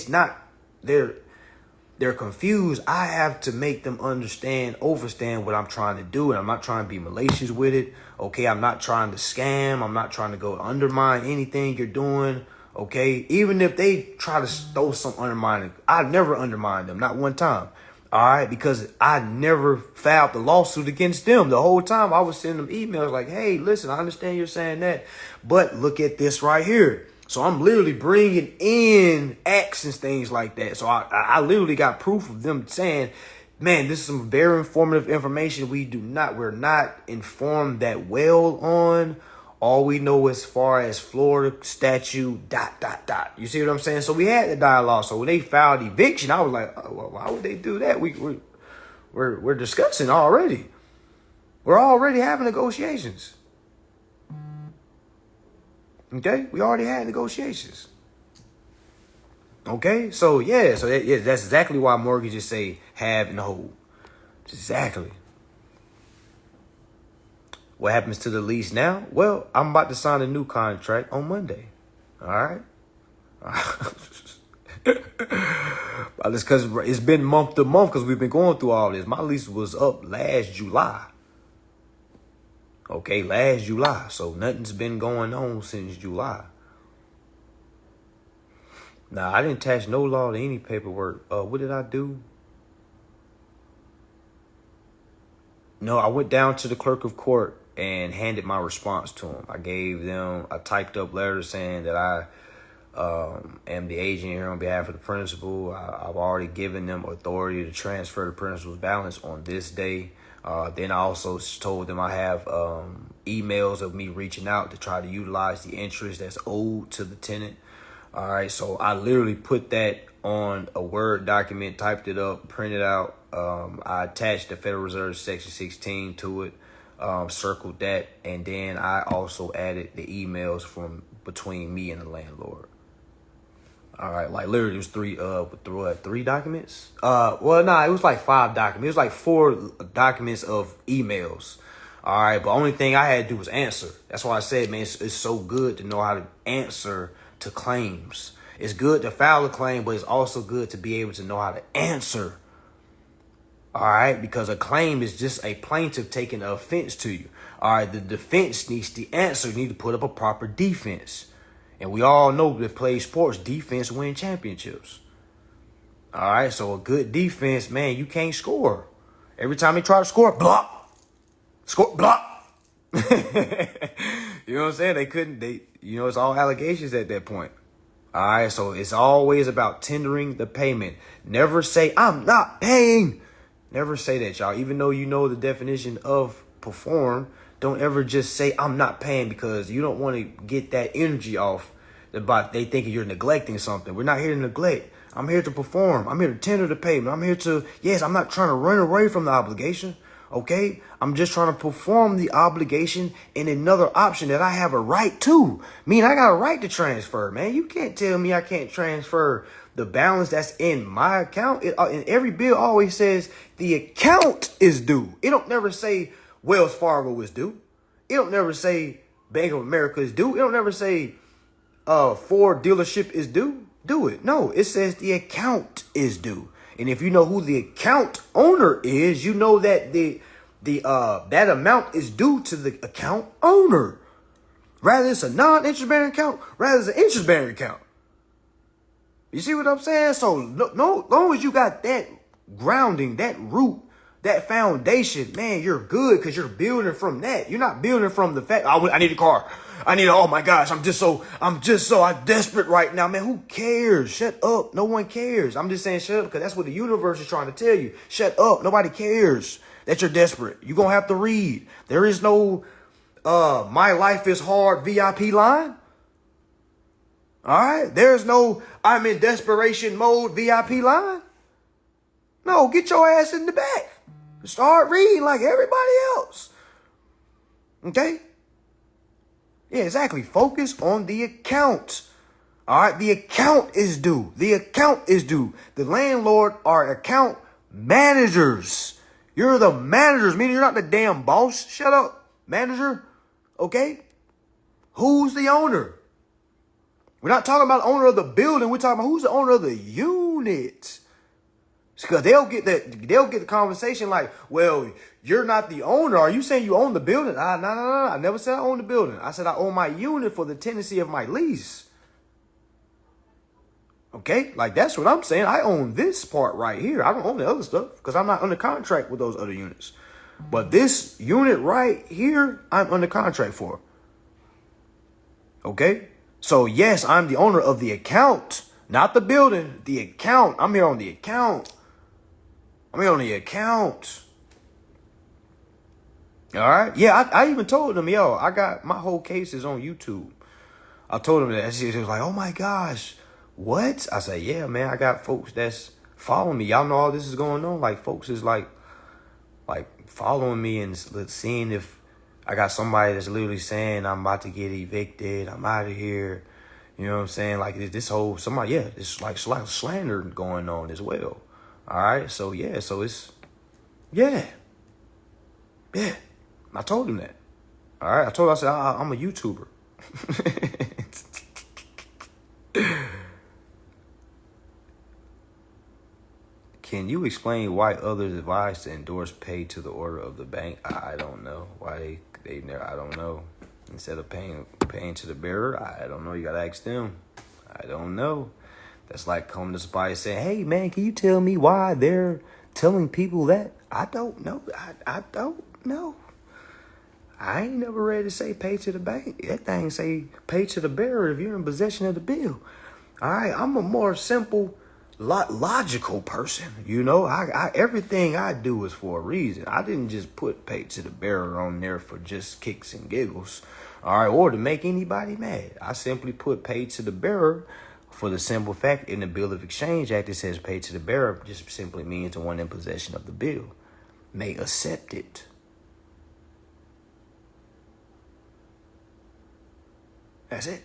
confused, I have to make them understand what I'm trying to do. And I'm not trying to be malicious with it. Okay, I'm not trying to scam. I'm not trying to go undermine anything you're doing. Okay, even if they try to throw some undermining, I never undermined them, not one time. All right, because I never filed the lawsuit against them. The whole time I was sending them emails like, hey, listen, I understand you're saying that, but look at this right here. So I'm literally bringing in actions, things like that. So I literally got proof of them saying, man, this is some very informative information. We're not informed that well on. All we know as far as Florida statute, ... You see what I'm saying? So we had the dialogue. So when they filed eviction, I was like, oh, well, why would they do that? We're discussing already. We're already having negotiations. Okay, we already had negotiations. Okay, so yeah, that's exactly why mortgages say have and hold. Exactly. What happens to the lease now? Well, I'm about to sign a new contract on Monday. All right. It's because it's been month to month because we've been going through all this. My lease was up last July. Okay, last July. So nothing's been going on since July. Now, I didn't attach no law to any paperwork. What did I do? No, I went down to the clerk of court and handed my response to him. I gave them a typed up letter saying that I am the agent here on behalf of the principal. I've already given them authority to transfer the principal's balance on this day. Then I also told them I have emails of me reaching out to try to utilize the interest that's owed to the tenant. All right, so I literally put that on a Word document, typed it up, printed out. I attached the Federal Reserve Section 16 to it, circled that, and then I also added the emails from between me and the landlord. All right, like literally it was three documents? It was like 5 documents. It was like 4 documents of emails. All right, but only thing I had to do was answer. That's why I said, man, it's so good to know how to answer to claims. It's good to file a claim, but it's also good to be able to know how to answer. All right, because a claim is just a plaintiff taking offense to you. All right, the defense needs the answer, need to put up a proper defense. And we all know that play sports, defense win championships. All right, so a good defense, man, you can't score. Every time they try to score, block. Score, block. You know what I'm saying? They couldn't, it's all allegations at that point. All right, so it's always about tendering the payment. Never say, I'm not paying. Never say that, y'all. Even though you know the definition of perform, don't ever just say, I'm not paying, because you don't want to get that energy off about they thinking you're neglecting something. We're not here to neglect. I'm here to perform. I'm here to tender the payment. I'm here to, yes, I'm not trying to run away from the obligation. Okay, I'm just trying to perform the obligation in another option that I have a right to. I got a right to transfer, man. You can't tell me I can't transfer the balance that's in my account. In every bill always says the account is due. It don't never say Wells Fargo is due. It don't never say Bank of America is due. It don't never say Ford dealership is due. Do it. No, it says the account is due. And if you know who the account owner is, you know that that amount is due to the account owner. Rather it's a non-interest bearing account, rather it's an interest bearing account. You see what I'm saying? So no, long as you got that grounding, that root, that foundation, man, you're good, because you're building from that. You're not building from the fact, I need a car. Oh my gosh, I'm desperate right now, man. Who cares? Shut up. No one cares. I'm just saying shut up because that's what the universe is trying to tell you. Shut up. Nobody cares that you're desperate. You're going to have to read. There is no my life is hard VIP line. All right. There's no I'm in desperation mode VIP line. No, get your ass in the back. Start reading like everybody else. Okay? Yeah, exactly. Focus on the account. All right, the account is due. The account is due. The landlord are account managers. You're the managers, meaning you're not the damn boss. Shut up, manager. Okay? Who's the owner? We're not talking about the owner of the building. We're talking about who's the owner of the unit. Because they'll get the conversation like, well, you're not the owner. Are you saying you own the building? No. I never said I own the building. I said I own my unit for the tenancy of my lease. Okay? Like, that's what I'm saying. I own this part right here. I don't own the other stuff because I'm not under contract with those other units. But this unit right here, I'm under contract for. Okay? So, yes, I'm the owner of the account, not the building. The account. I'm here on the account. I'm here on the account. All right. Yeah, I even told them, yo, I got my whole case is on YouTube. I told them that. She was like, oh my gosh, what? I said, yeah, man, I got folks that's following me. Y'all know all this is going on. Like, folks is like following me and seeing if I got somebody that's literally saying I'm about to get evicted. I'm out of here. You know what I'm saying? Like this whole somebody, yeah, it's like slander going on as well. All right, so yeah, so it's, yeah. I told him that. All right, I said, I'm a YouTuber. Can you explain why others advise to endorse pay to the order of the bank? I don't know why they never. I don't know. Instead of paying to the bearer, I don't know. You gotta ask them. I don't know. That's like coming to somebody saying, hey, man, can you tell me why they're telling people that? I don't know. I don't know. I ain't never read it say pay to the bank. That thing say pay to the bearer if you're in possession of the bill. All right, I'm a more simple, logical person. You know, I everything I do is for a reason. I didn't just put pay to the bearer on there for just kicks and giggles. All right, or to make anybody mad. I simply put pay to the bearer for the simple fact in the Bill of Exchange Act, it says pay to the bearer just simply means the one in possession of the bill may accept it. That's it.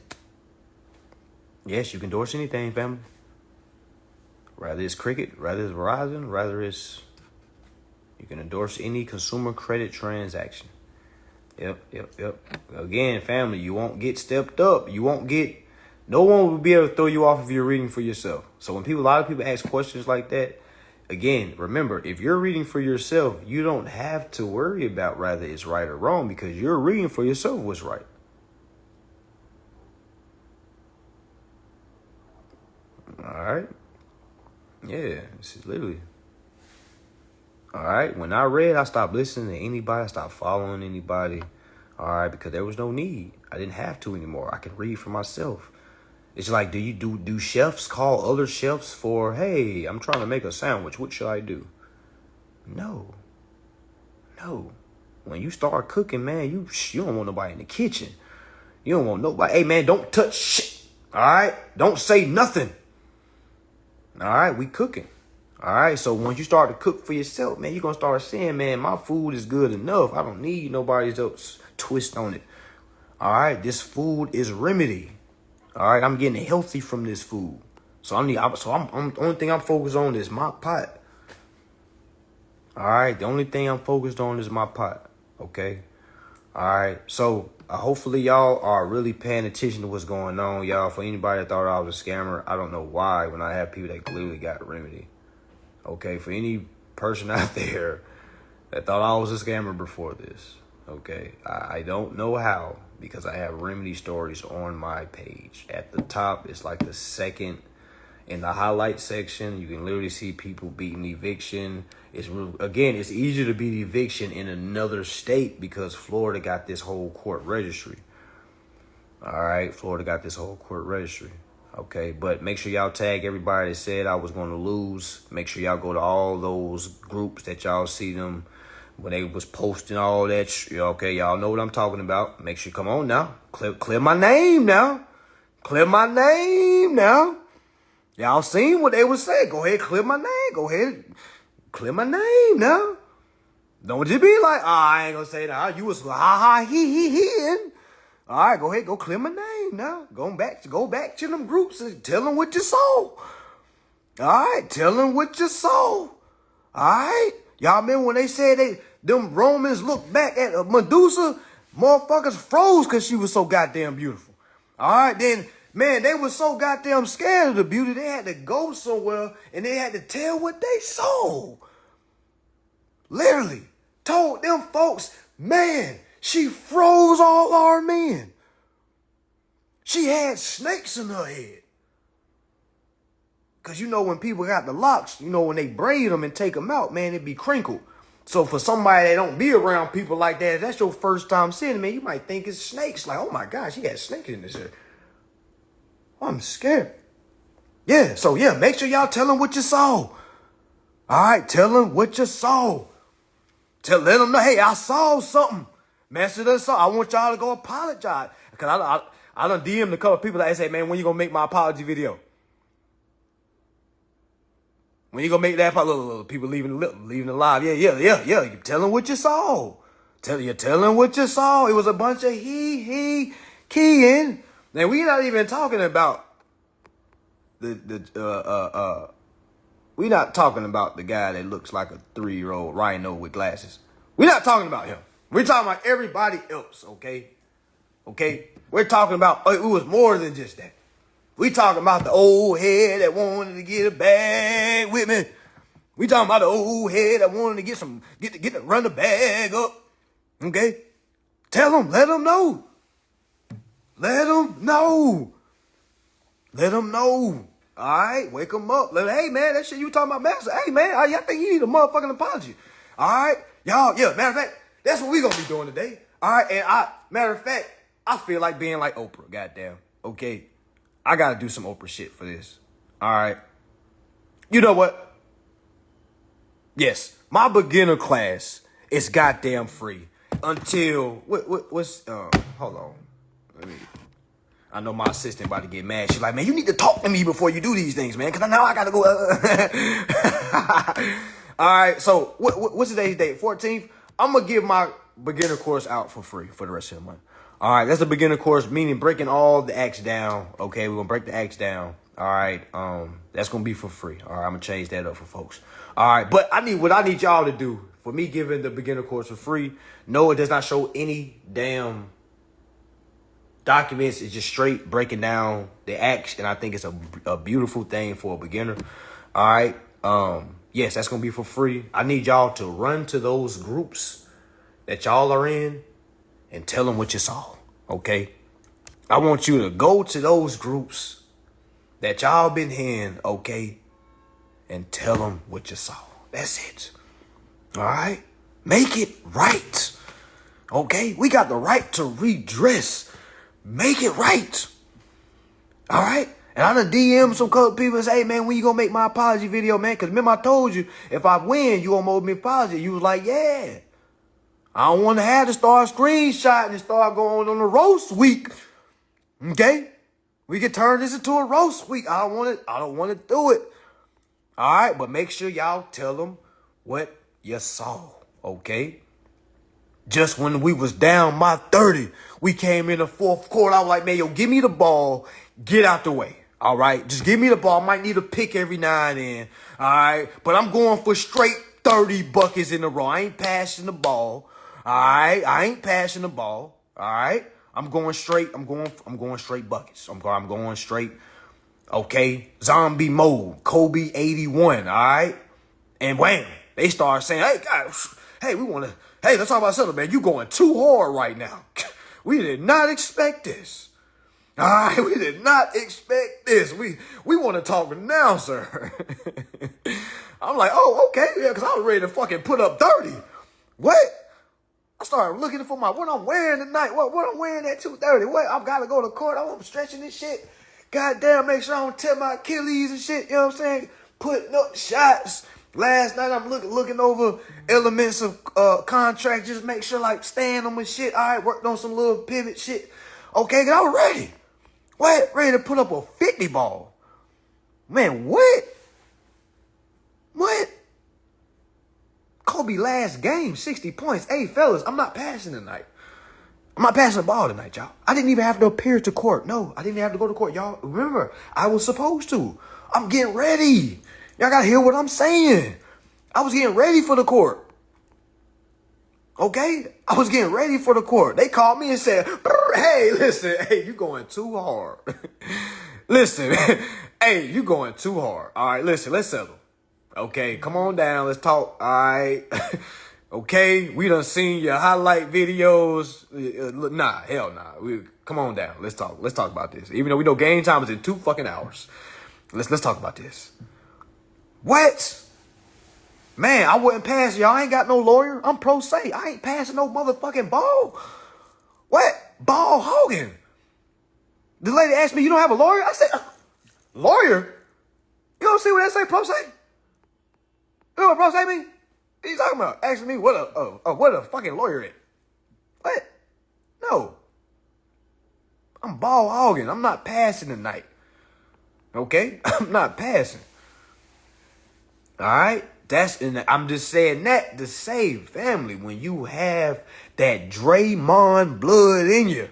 Yes, you can endorse anything, family. Rather it's Cricket, rather it's Verizon, rather it's, you can endorse any consumer credit transaction. Yep. Again, family, you won't get stepped up. No one will be able to throw you off if you're reading for yourself. So when a lot of people ask questions like that, again, remember, if you're reading for yourself, you don't have to worry about whether it's right or wrong because you're reading for yourself what's right. All right. Yeah, this is literally. All right. When I read, I stopped listening to anybody. I stopped following anybody. All right, because there was no need. I didn't have to anymore. I can read for myself. It's like, do chefs call other chefs for, hey, I'm trying to make a sandwich. What should I do? No. When you start cooking, man, you don't want nobody in the kitchen. You don't want nobody. Hey, man, don't touch shit. All right? Don't say nothing. All right? We cooking. All right? So once you start to cook for yourself, man, you're going to start saying, man, my food is good enough. I don't need nobody else twist on it. All right? This food is remedy. All right? I'm getting healthy from this food. So I'm the only thing I'm focused on is my pot. All right? The only thing I'm focused on is my pot. Okay? All right? So hopefully y'all are really paying attention to what's going on, y'all. For anybody that thought I was a scammer, I don't know why when I have people that clearly got a remedy. Okay? For any person out there that thought I was a scammer before this, okay? I don't know how because I have remedy stories on my page. At the top, it's like the second in the highlight section. You can literally see people beating eviction. It's easier to beat eviction in another state because Florida got this whole court registry. All right, Florida got this whole court registry. Okay, but make sure y'all tag everybody that said I was going to lose. Make sure y'all go to all those groups that y'all see them when they was posting all that. Okay, y'all know what I'm talking about. Make sure, come on now. Clear my name now. Clear my name now. Y'all seen what they was saying. Go ahead, clear my name. Go ahead, clear my name now. Don't just be like, I ain't gonna say that. You was he. All right, go ahead, go clear my name now. Go back to them groups and tell them what you saw. All right, tell them what you saw. All right, y'all remember when they said them Romans looked back at Medusa, motherfuckers froze because she was so goddamn beautiful. All right, then, man, they were so goddamn scared of the beauty, they had to go somewhere and they had to tell what they saw. Literally told them folks, man, she froze all our men. She had snakes in her head. Because you know when people got the locks, you know when they braid them and take them out, man, it be crinkled. So for somebody that don't be around people like that, if that's your first time seeing them, man, you might think it's snakes. Like, oh my gosh, she got snakes in this hair. I'm scared. Yeah, so yeah, make sure y'all tell them what you saw. All right, tell them what you saw. Let them know, hey, I saw something. Master done saw. I want y'all to go apologize. Because I done DM'd a couple of people that say, man, when you going to make my apology video? When you going to make that apology? People leaving the live. Yeah. You tell them what you saw. Tell them what you saw. It was a bunch of he, keying. Now, we not even talking about we not talking about the guy that looks like a 3-year-old rhino with glasses. We're not talking about him. We're talking about everybody else, okay? Okay? We're talking about, it was more than just that. We talking about the old head that wanted to get a bag with me. We talking about the old head that wanted to run the bag up. Okay? Tell them, let them know. Let them know. Let them know. All right? Wake them up. Hey, man, that shit you talking about, Master. Hey, man, I think you need a motherfucking apology. All right? Y'all, yeah, matter of fact, that's what we gonna be doing today. All right? And matter of fact, I feel like being like Oprah, goddamn. Okay? I gotta do some Oprah shit for this. All right? You know what? Yes, my beginner class is goddamn free until, what's, hold on. I know my assistant about to get mad. She's like, man, you need to talk to me before you do these things, man, because now I got to go. All right, so what's today's date? 14th? I'm going to give my beginner course out for free for the rest of the month. All right, that's the beginner course, meaning breaking all the acts down. Okay, we're going to break the acts down. All right, that's going to be for free. All right, I'm going to change that up for folks. All right, but what I need y'all to do for me giving the beginner course for free, no, it does not show any damn documents. It's just straight breaking down the acts, and I think it's a beautiful thing for a beginner. All right, Yes, that's going to be for free. I need y'all to run to those groups that y'all are in and tell them what you saw, okay? I want you to go to those groups that y'all been in, okay, and tell them what you saw. That's it. All right? Make it right. Okay? We got the right to redress. Make it right. All right? And I done DM some couple people and say, hey, man, when you gonna make my apology video, man? Because remember I told you, if I win, you gonna owe me an apology. You was like, yeah. I don't want to have to start screenshotting and start going on a roast week. Okay? We can turn this into a roast week. I don't want to do it. All right? But make sure y'all tell them what you saw. Okay? Just when we was down my 30, we came in the fourth quarter. I was like, man, yo, give me the ball. Get out the way. All right? Just give me the ball. I might need a pick every now and then. All right? But I'm going for straight 30 buckets in a row. I ain't passing the ball. All right? I ain't passing the ball. All right? I'm going straight. I'm going straight buckets. I'm going straight. Okay? Zombie mode. Kobe 81. All right? And wham. They start saying, hey, guys, hey, let's talk about something, man. You going too hard right now. We did not expect this. All right, we did not expect this. We want to talk now, sir. I'm like, oh, okay, yeah, because I was ready to fucking put up 30. What? I started looking for what I'm wearing tonight. What I'm wearing at 2:30. What? I've got to go to court. I'm stretching this shit. Goddamn, make sure I don't tear my Achilles and shit. You know what I'm saying? Putting up shots. Last night I'm looking over elements of contract, just make sure like stand them and shit. All right, worked on some little pivot shit. Okay, I was ready. What? Ready to put up a 50 ball. Man, what? What? Kobe last game, 60 points. Hey, fellas, I'm not passing tonight. I'm not passing the ball tonight, y'all. I didn't even have to appear to court. No, I didn't have to go to court, y'all. Remember, I was supposed to. I'm getting ready. Y'all got to hear what I'm saying. I was getting ready for the court. Okay? I was getting ready for the court. They called me and said, hey, listen, hey, you going too hard. Listen, hey, you going too hard. All right, listen, let's settle. Okay, come on down. Let's talk. All right. Okay, we done seen your highlight videos. Nah, hell nah. Come on down. Let's talk. Let's talk about this. Even though we know game time is in 2 fucking hours. Let's talk about this. What? Man, I wouldn't pass y'all. I ain't got no lawyer. I'm pro se. I ain't passing no motherfucking ball. What? Ball hogging. The lady asked me, you don't have a lawyer? I said, lawyer? You don't see what that say, pro se? You know what pro se mean? What are you talking about? Asking me what a fucking lawyer is. What? No. I'm ball hogging. I'm not passing tonight. Okay? I'm not passing. All right? I'm just saying that to save family when you have that Draymond blood in you.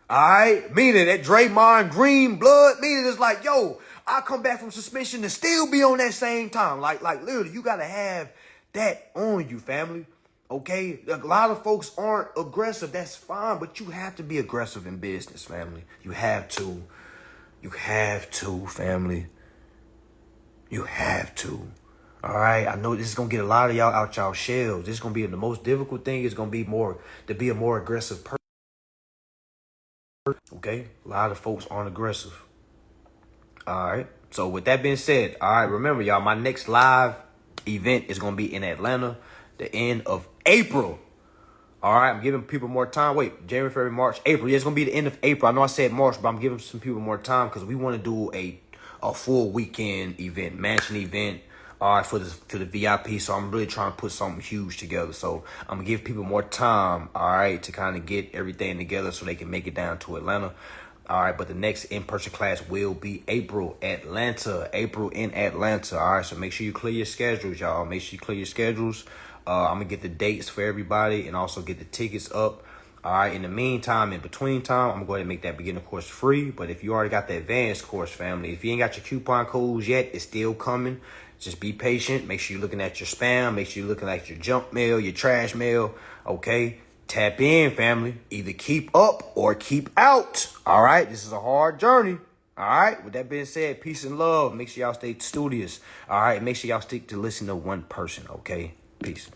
All right? Meaning that Draymond Green blood, meaning it's like, yo, I come back from suspension and still be on that same time. Like literally, you got to have that on you, family. Okay? A lot of folks aren't aggressive. That's fine, but you have to be aggressive in business, family. You have to. You have to, family. You have to. All right, I know this is going to get a lot of y'all out y'all shells. This is going to be the most difficult thing. Is going to be to be a more aggressive person. Okay, a lot of folks aren't aggressive. All right, so with that being said, all right, remember y'all, my next live event is going to be in Atlanta, the end of April. All right, I'm giving people more time. Wait, January, February, March, April. Yeah, it's going to be the end of April. I know I said March, but I'm giving some people more time because we want to do a full weekend event, mansion event. All right, for the VIP, so I'm really trying to put something huge together. So I'm gonna give people more time, all right, to kind of get everything together so they can make it down to Atlanta. All right, but the next in-person class will be April in Atlanta. All right, so make sure you clear your schedules, y'all. Make sure you clear your schedules. I'm gonna get the dates for everybody and also get the tickets up. All right, in the meantime, in between time, I'm gonna go ahead and make that beginner course free. But if you already got the advanced course, family, if you ain't got your coupon codes yet, it's still coming. Just be patient. Make sure you're looking at your spam. Make sure you're looking at your junk mail, your trash mail. Okay? Tap in, family. Either keep up or keep out. All right? This is a hard journey. All right. With that being said, peace and love. Make sure y'all stay studious. All right. Make sure y'all stick to listen to one person. Okay. Peace.